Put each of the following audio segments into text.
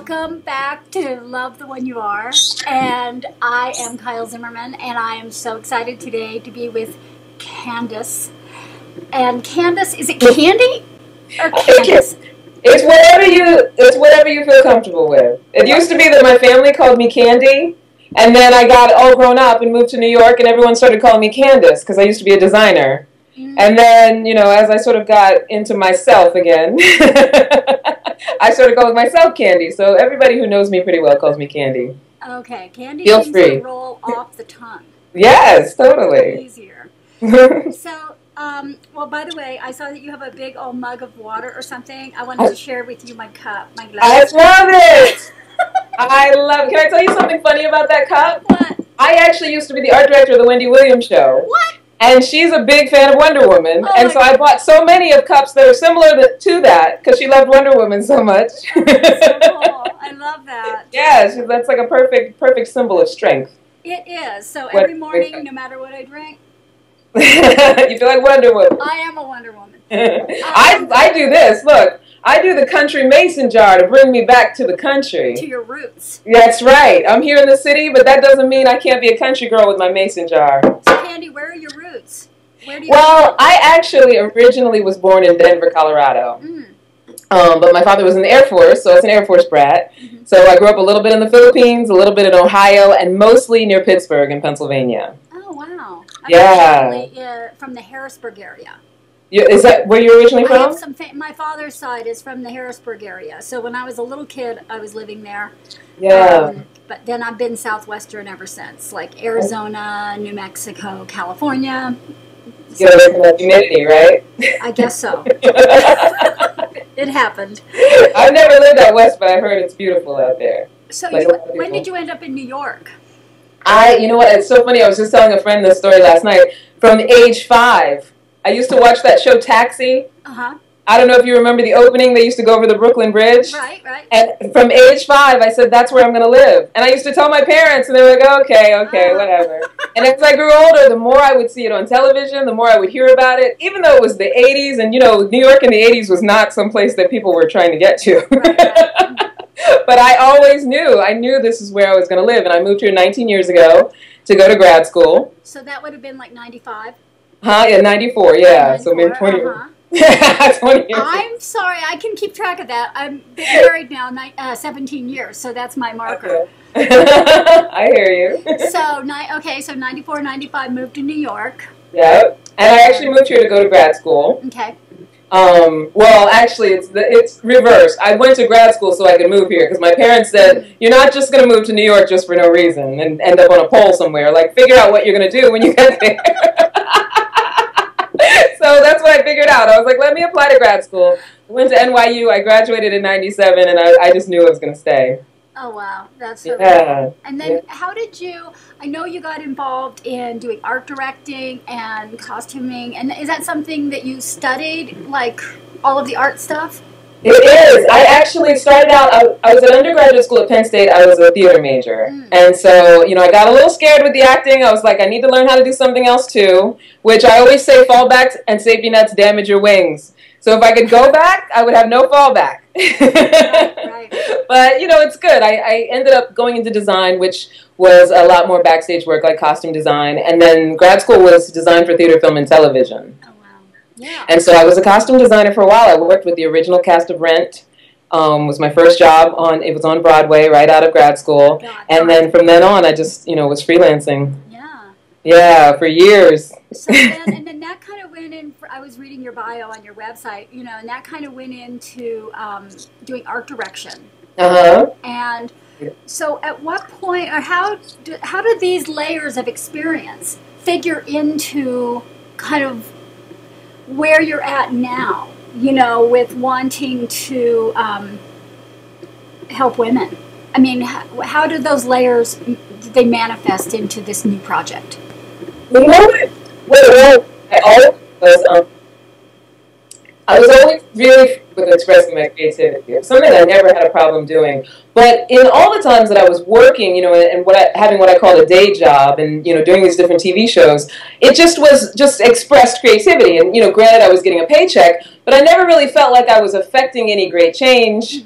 Welcome back to Love the One You Are, and I am Kyle Zimmerman, and I am so excited today to be with Candice. And Candice, is it Candy or Candice? It's whatever you feel comfortable with. It used to be that my family called me Candy, and then I got all grown up and moved to New York, and everyone started calling me Candice because I used to be a designer. And then, you know, as I sort of got into myself again, I started calling myself Candy. So everybody who knows me pretty well calls me Candy. Okay, Candy Feel seems free. to roll off the tongue. Yes, totally. Easier. So, well, by the way, I saw that you have a big old mug of water or something. I wanted to share with you my cup, my glass. I love it. I love it. Can I tell you something funny about that cup? What? I actually used to be the art director of the Wendy Williams show. What? And she's a big fan of Wonder Woman. Oh, and so I bought so many of cups that are similar to that because she loved Wonder Woman so much. Oh, that's so cool. I love that. Yeah, that's like a perfect symbol of strength. It is. So every morning, no matter what I drink, you feel like Wonder Woman. I am a Wonder Woman. I do this. Look, I do the country mason jar to bring me back to the country. To your roots. That's right. I'm here in the city, but that doesn't mean I can't be a country girl with my mason jar. So, Candy, where are your roots? Where do you I actually originally was born in Denver, Colorado. But my father was in the Air Force, so I was an Air Force brat. So I grew up a little bit in the Philippines, a little bit in Ohio, and mostly near Pittsburgh in Pennsylvania. Oh, wow. I'm Yeah. actually from the Harrisburg area. Is that where you're originally I from? have some my father's side is from the Harrisburg area. So when I was a little kid, I was living there. Yeah. But then I've been Southwestern ever since, like Arizona, New Mexico, California. Get away from that humidity, right? I guess so. It happened. I've never lived out west, but I've heard it's beautiful out there. So Like when did you end up in New York? You know what? It's so funny. I was just telling a friend this story last night. From age 5, I used to watch that show Taxi. I don't know if you remember the opening. They used to go over the Brooklyn Bridge. Right. And from age 5, I said, that's where I'm going to live. And I used to tell my parents, and they were like, okay, whatever. And as I grew older, the more I would see it on television, the more I would hear about it, even though it was the 80s. And, you know, New York in the 80s was not some place that people were trying to get to. Right. But I always knew. I knew this is where I was going to live. And I moved here 19 years ago to go to grad school. So that would have been like 95? Yeah, 94, yeah. 94, so maybe 20 20 years. I'm sorry, I can keep track of that. I've been married now 17 years, so that's my marker. Okay. I hear you. So, so 94, 95, moved to New York. Yeah, and I actually moved here to go to grad school. Okay. Well, actually, it's reversed. I went to grad school so I could move here because my parents said, you're not just going to move to New York just for no reason and end up on a pole somewhere. Like, figure out what you're going to do when you get there. So that's what I figured out. I was like, let me apply to grad school. I went to NYU. I graduated in '97, and I just knew I was going to stay. Oh, wow. That's so cool. And then how did you, I know you got involved in doing art directing and costuming, and is that something that you studied, like all of the art stuff? It is. I actually started out, I was at undergraduate school at Penn State. I was a theater major. And so, you know, I got a little scared with the acting. I was like, I need to learn how to do something else too, which I always say fallbacks and safety nets damage your wings. So if I could go back, I would have no fallback. Right. But, you know, it's good. I ended up going into design, which was a lot more backstage work, like costume design. And then grad school was design for theater, film, and television. Yeah. And so I was a costume designer for a while. I worked with the original cast of Rent. Was my first job it was on Broadway right out of grad school. And then from then on, I just, you know, was freelancing. Yeah. Yeah, for years. So then that kind of went in, I was reading your bio on your website, you know, and that kind of went into doing art direction. And so at what point, or how do these layers of experience figure into kind of where you're at now, you know, with wanting to help women? I mean, how do those layers, they manifest into this new project? You know what? I was always really with expressing my creativity. It was something I never had a problem doing. But in all the times that I was working, you know, and having what I call a day job and, you know, doing these different TV shows, it just expressed creativity. And, you know, granted I was getting a paycheck, but I never really felt like I was affecting any great change.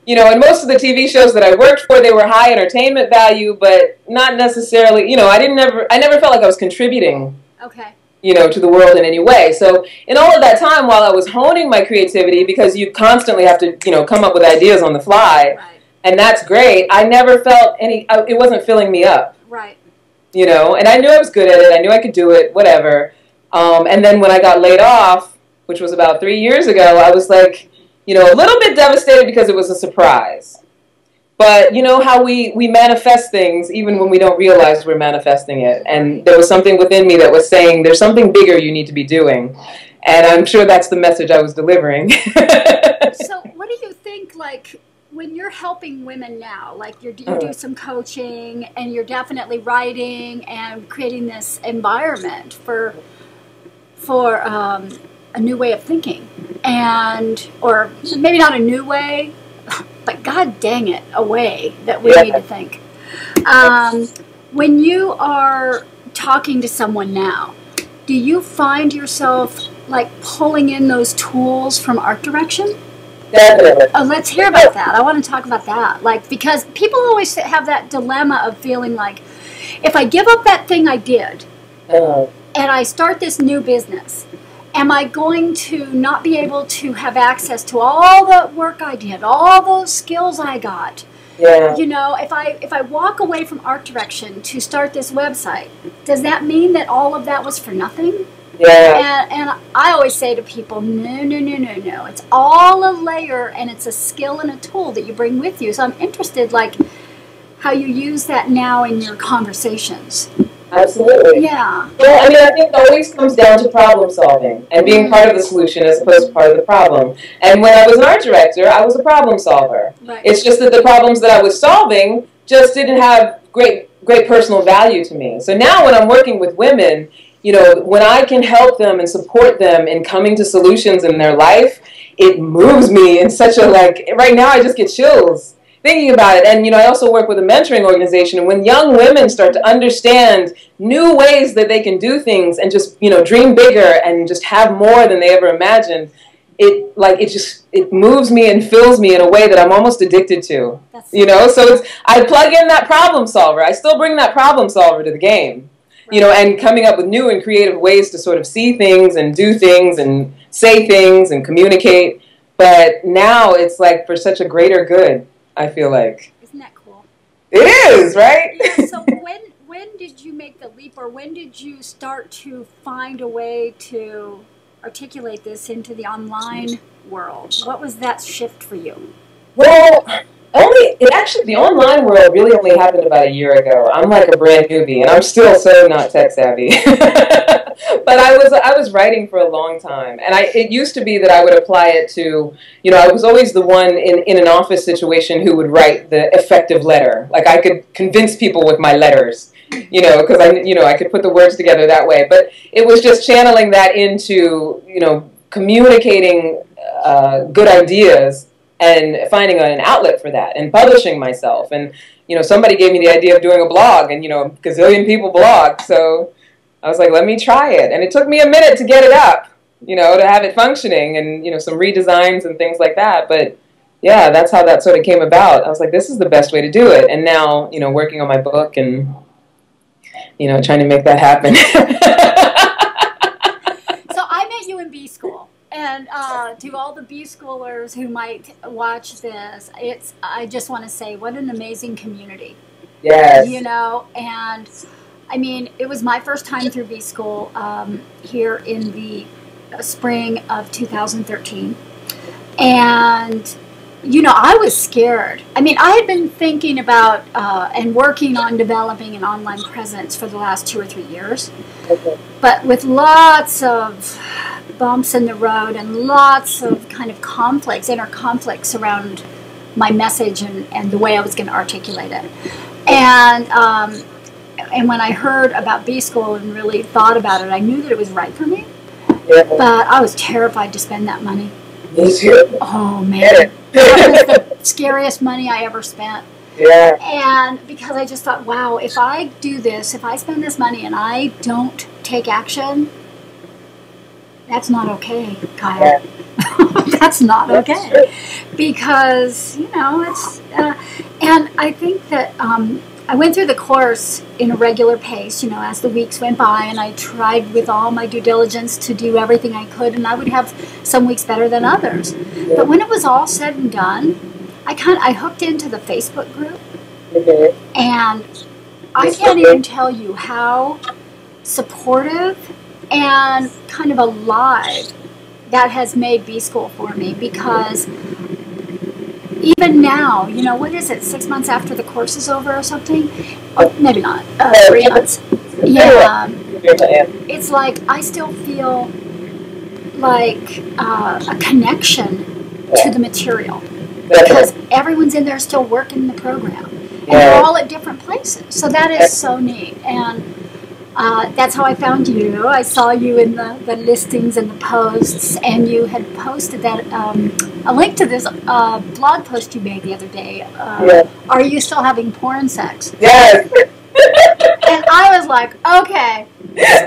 You know, and most of the TV shows that I worked for, they were high entertainment value, but not necessarily, you know, I never felt like I was contributing, okay, you know, to the world in any way. So in all of that time, while I was honing my creativity, because you constantly have to, you know, come up with ideas on the fly, right, and that's great, I never felt it wasn't filling me up. right. You know, and I knew I was good at it. I knew I could do it, whatever. And then when I got laid off, which was about 3 years ago, I was like, you know, a little bit devastated because it was a surprise. But you know how we manifest things even when we don't realize we're manifesting it. And there was something within me that was saying, there's something bigger you need to be doing. And I'm sure that's the message I was delivering. So what do you think, like, when you're helping women now, like you do some coaching and you're definitely writing and creating this environment for a new way of thinking, or maybe not a new way, but God dang it, a way that we need to think. When you are talking to someone now, do you find yourself like pulling in those tools from art direction? Definitely. Oh, let's hear about that. I want to talk about that. Like, because people always have that dilemma of feeling like, if I give up that thing I did and I start this new business, am I going to not be able to have access to all the work I did, all those skills I got? Yeah. You know, if I walk away from art direction to start this website, does that mean that all of that was for nothing? Yeah. And I always say to people, no, no, no, no, no. It's all a layer, and it's a skill and a tool that you bring with you. So I'm interested, like, how you use that now in your conversations. Absolutely. Yeah. Well, I mean, I think it always comes down to problem solving and being part of the solution as opposed to part of the problem. And when I was an art director, I was a problem solver. Right. It's just that the problems that I was solving just didn't have great personal value to me. So now when I'm working with women, you know, when I can help them and support them in coming to solutions in their life, it moves me in such a, like, right now I just get chills thinking about it. And, you know, I also work with a mentoring organization, and when young women start to understand new ways that they can do things and just, you know, dream bigger and just have more than they ever imagined, it moves me and fills me in a way that I'm almost addicted to. You know, so I plug in that problem solver. I still bring that problem solver to the game. You know, and coming up with new and creative ways to sort of see things and do things and say things and communicate. But now it's like for such a greater good, I feel like. Isn't that cool? It is, right? Yeah, so when did you make the leap, or when did you start to find a way to articulate this into the online world? What was that shift for you? Well, the online world really only happened about a year ago. I'm like a brand newbie, and I'm still so not tech savvy. But I was writing for a long time, and it used to be that I would apply it to, you know, I was always the one in an office situation who would write the effective letter. Like I could convince people with my letters, you know, because I could put the words together that way. But it was just channeling that into, you know, communicating good ideas and finding an outlet for that and publishing myself. And, you know, somebody gave me the idea of doing a blog, and, you know, a gazillion people blog. So I was like, let me try it. And it took me a minute to get it up, you know, to have it functioning, and, you know, some redesigns and things like that. But yeah, that's how that sort of came about. I was like, this is the best way to do it. And now, you know, working on my book and, you know, trying to make that happen. So I met you in B-School. And to all the B-Schoolers who might watch this, I just want to say, what an amazing community. Yes. You know, and I mean, it was my first time through B-School here in the spring of 2013. And, you know, I was scared. I mean, I had been thinking about and working on developing an online presence for the last 2 or 3 years. Okay. But with lots of bumps in the road and lots of kind of conflicts, inner conflicts around my message and the way I was going to articulate it. And when I heard about B-School and really thought about it, I knew that it was right for me. Yeah. But I was terrified to spend that money. Me too. Oh, man. That was the scariest money I ever spent. Yeah. And because I just thought, wow, if I do this, if I spend this money and I don't take action, That's not okay, Kyle. That's not okay. Because, you know, it's, and I think that I went through the course in a regular pace, you know, as the weeks went by, and I tried with all my due diligence to do everything I could, and I would have some weeks better than others. But when it was all said and done, I hooked into the Facebook group, and I can't even tell you how supportive and kind of alive that has made B-School for me, because even now, you know, what is it, 6 months after the course is over or something? Oh, maybe not, 3 months. Yeah, it's like I still feel like a connection to the material, because everyone's in there still working the program, and they're all at different places. So that is so neat, and that's how I found you. I saw you in the listings and the posts, and you had posted that a link to this blog post you made the other day. Are you still having porn sex? Yes. And I was like, okay,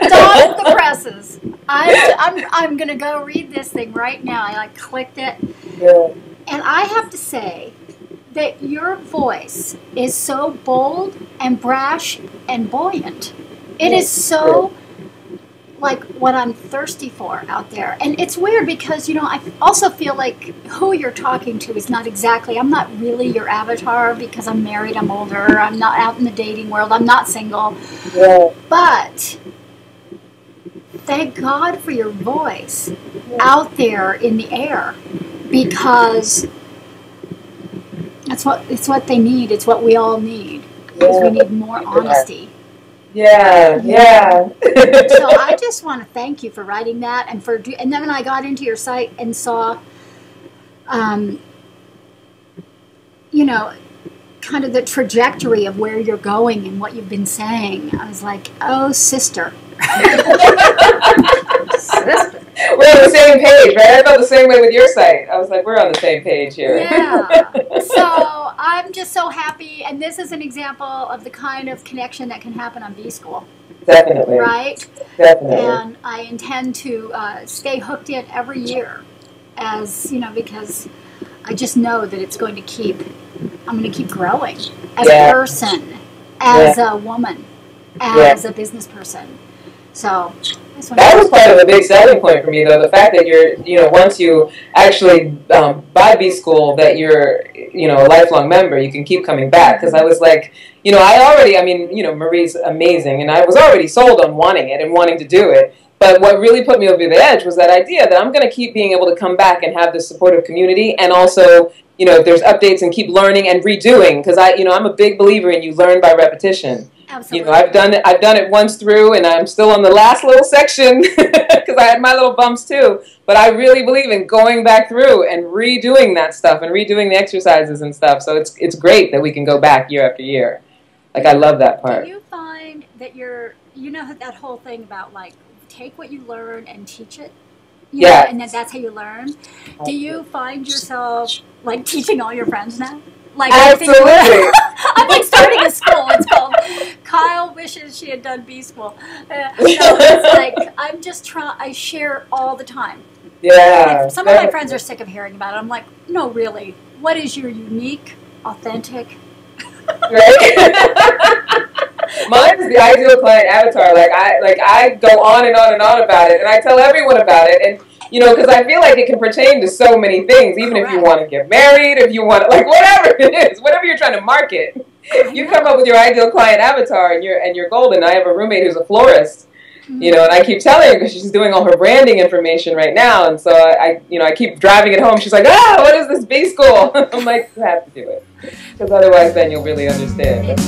stop the presses. I'm gonna go read this thing right now. I like clicked it, and I have to say that your voice is so bold and brash and buoyant. It is so like what I'm thirsty for out there. And it's weird because, you know, I also feel like who you're talking to is not exactly, I'm not really your avatar because I'm married, I'm older, I'm not out in the dating world, I'm not single. But thank God for your voice out there in the air, because it's what they need. It's what we all need, because we need more honesty. So I just want to thank you for writing that, and and then when I got into your site and saw, you know, kind of the trajectory of where you're going and what you've been saying, I was like, oh, sister. Sister. We're on the same page, right? I felt the same way with your site. I was like, we're on the same page here. Yeah. So I'm just so happy, and this is an example of the kind of connection that can happen on B-School. Definitely. Right? Definitely. And I intend to stay hooked in every year, as, you know, because I just know that it's going to keep, I'm going to keep growing as a person, as a woman, as a business person. So that was part of a big selling point for me, though, the fact that you're, you know, once you actually buy B-School, that you're, you know, a lifelong member, you can keep coming back. Because I was like, you know, I mean, you know, Marie's amazing, and I was already sold on wanting it and wanting to do it. But what really put me over the edge was that idea that I'm going to keep being able to come back and have this supportive community, and also, you know, if there's updates, and keep learning and redoing, because I'm a big believer in you learn by repetition. Absolutely. You know, I've done it once through, and I'm still on the last little section because I had my little bumps too. But I really believe in going back through and redoing that stuff and redoing the exercises and stuff. So it's great that we can go back year after year. Like, I love that part. Do you find that you know that whole thing about, like, take what you learn and teach it? You know, and that's how you learn. Do you find yourself, like, teaching all your friends now? Like, absolutely. I'm like starting a school. It's called Kyle Wishes She Had Done B-School. So it's like, I'm just I share all the time. Yeah. Like, some of my friends are sick of hearing about it. I'm like, no, really. What is your unique, authentic? Right. Mine is the ideal client avatar. Like I go on and on and on about it, and I tell everyone about it, and. You know, because I feel like it can pertain to so many things, even if you want to get married, if you want to, like, whatever it is, whatever you're trying to market. You come up with your ideal client avatar, and you're golden. I have a roommate who's a florist, you know, and I keep telling her, because she's doing all her branding information right now, and so I keep driving it home. She's like, what is this B-School? I'm like, you have to do it, because otherwise then you'll really understand.